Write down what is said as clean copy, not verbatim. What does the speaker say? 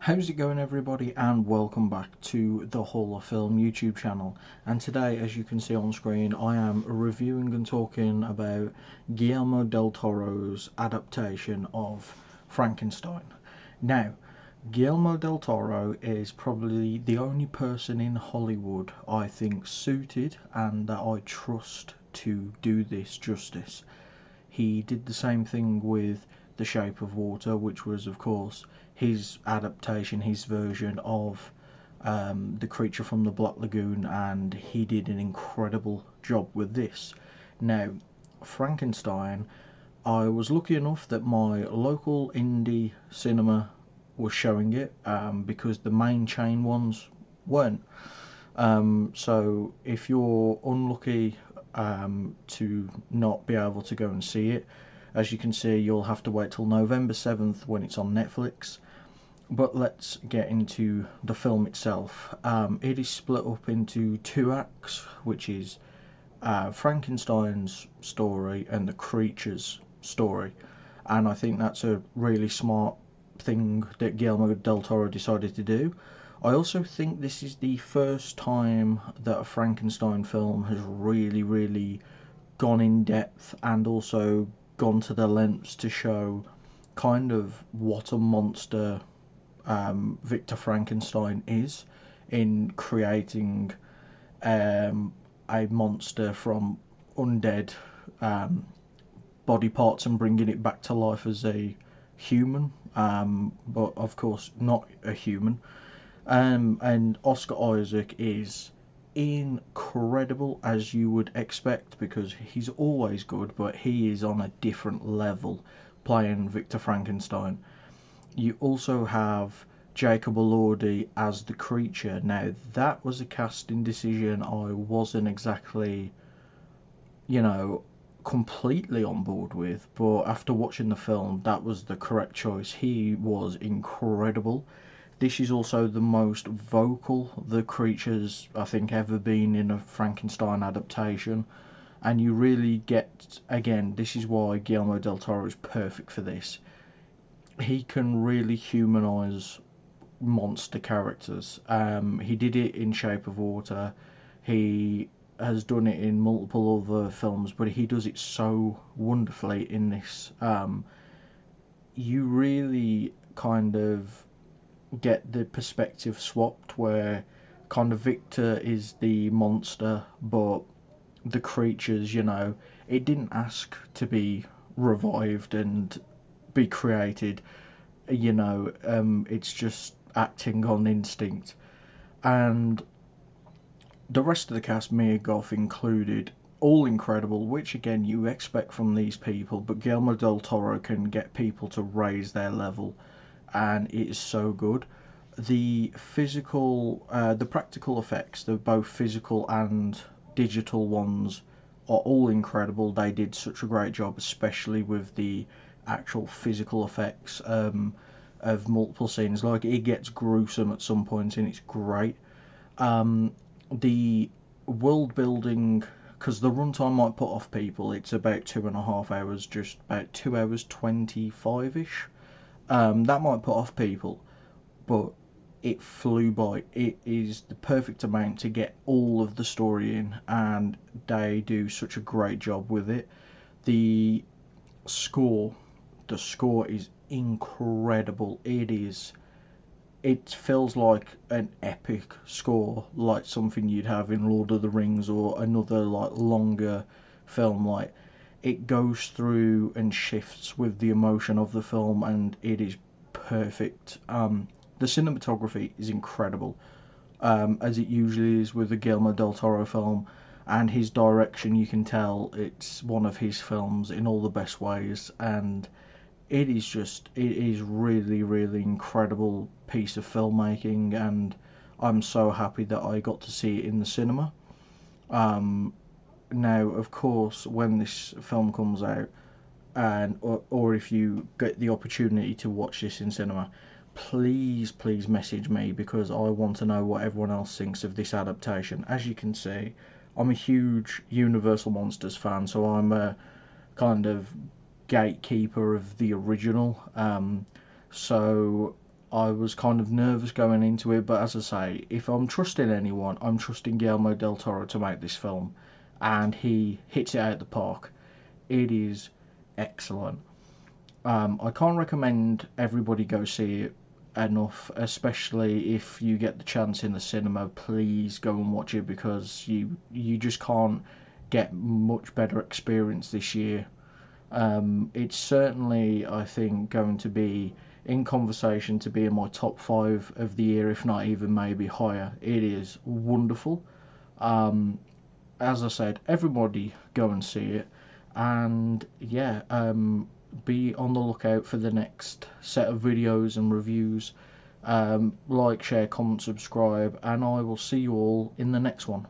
How's it going, everybody, and welcome back to the Hall of Film YouTube channel. And today, as you can see on screen, I am reviewing and talking about Guillermo del Toro's adaptation of Frankenstein. Now, Guillermo del Toro is probably the only person in Hollywood I think suited and that I trust to do this justice. He did the same thing with The Shape of Water, which was, of course, his adaptation, his version of the creature from the Black Lagoon, and he did an incredible job with this. Now, Frankenstein, I was lucky enough that my local indie cinema was showing it because the main chain ones weren't. So if you're unlucky to not be able to go and see it, as you can see, you'll have to wait till November 7th when it's on Netflix. But let's get into the film itself. It is split up into two acts, which is Frankenstein's story and the creature's story. And I think that's a really smart thing that Guillermo del Toro decided to do. I also think this is the first time that a Frankenstein film has really gone in depth and also gone to the lengths to show kind of what a monster Victor Frankenstein is in creating a monster from undead body parts and bringing it back to life as a human, but of course not a human. And Oscar Isaac is incredible, as you would expect, because he's always good, but he is on a different level playing Victor Frankenstein. You also have Jacob Elordi as the creature. Now, that was a casting decision I wasn't exactly, you know, completely on board with, but after watching the film, that was the correct choice. He was incredible. This is also the most vocal the creature's, I think, ever been in a Frankenstein adaptation. And you really get, again, this is why Guillermo del Toro is perfect for this. He can really humanise monster characters. He did it in Shape of Water. He has done it in multiple other films, but he does it so wonderfully in this. You really kind of get the perspective swapped where kind of Victor is the monster, but the creatures, it didn't ask to be revived and be created. It's just acting on instinct. And the rest of the cast, Mia Goth included, all incredible, which again you expect from these people, but Guillermo del Toro can get people to raise their level, and it is so good. The practical effects, the both physical and digital ones, are all incredible. They did such a great job, especially with the actual physical effects of multiple scenes. Like, it gets gruesome at some point, and it's great. The world building, because the runtime might put off people, it's about 2.5 hours, just about 2 hours 25-ish. That might put off people, but it flew by. It is the perfect amount to get all of the story in, and they do such a great job with it. The score, the score is incredible. It feels like an epic score, like something you'd have in Lord of the Rings or another like longer film. Like, it goes through and shifts with the emotion of the film, and it is perfect. The cinematography is incredible, as it usually is with a Guillermo del Toro film, and his direction, you can tell it's one of his films in all the best ways, and it is really incredible piece of filmmaking, and I'm so happy that I got to see it in the cinema. Now, of course, when this film comes out, or if you get the opportunity to watch this in cinema, please message me, because I want to know what everyone else thinks of this adaptation. As you can see, I'm a huge Universal Monsters fan, so I'm a kind of gatekeeper of the original. So I was kind of nervous going into it, but as I say, if I'm trusting anyone, I'm trusting Guillermo del Toro to make this film, and he hits it out of the park. It is excellent. I can't recommend everybody go see it enough, especially if you get the chance in the cinema. Please go and watch it, because you just can't get much better experience this year. It's certainly, I think, going to be in conversation to be in my top five of the year, if not even maybe higher. It is wonderful. As I said, everybody go and see it, and yeah, be on the lookout for the next set of videos and reviews. Like, share, comment, subscribe, and I will see you all in the next one.